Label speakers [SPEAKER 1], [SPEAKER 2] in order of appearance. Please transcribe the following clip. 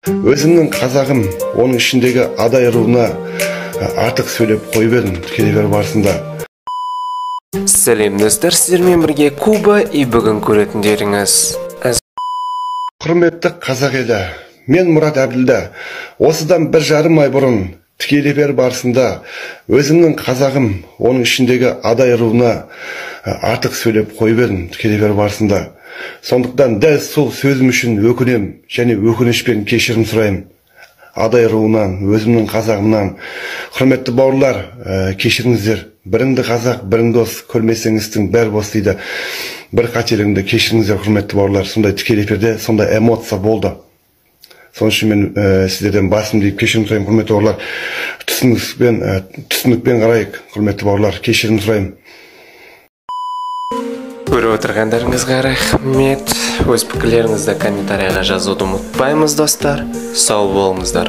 [SPEAKER 1] Өзімнің қазағым, оның ішіндегі адай руына артық сөйлеп қойып едім тікелей эфир барысында.
[SPEAKER 2] Сәлем достар, сіздермен бірге Куба и бүгін көретіндеріңіз.
[SPEAKER 1] Құрметті қазақ елі, мен Мұрат Әбділда. Осыдан 1,5 ай бұрын тікелей эфир барысында өзімнің қазағым, оның ішіндегі адай руына артық сөйлеп қойып едім тікелей эфир барысында. Сондықтан дәл сол сөзім үшін өкінем және өкінішпен кешірім сұраймын. Адай руынан, өзімнің қазағымнан. Құрметті бауырлар, кешіріңіздер. Біріңді қазақ, бірің дос, көрмесеңіздің бәрі бос дейді. Бір қателігімді кешіріңіздер, құрметті бауырлар. Сондай тікелей эфирде сондай эмоция болды. Соның үшін мен сіздерден басым дейіп кешірім сұраймын, құрметті бауырлар. Түсінікпен қарайық, құрметті бауырлар, кешірім сұраймын.
[SPEAKER 2] Көріп отырғандарыңызға рахмет. Өз пікірлеріңізді комментарияға жазуды ұмытпаймыз, достар. Сау болыңыздар.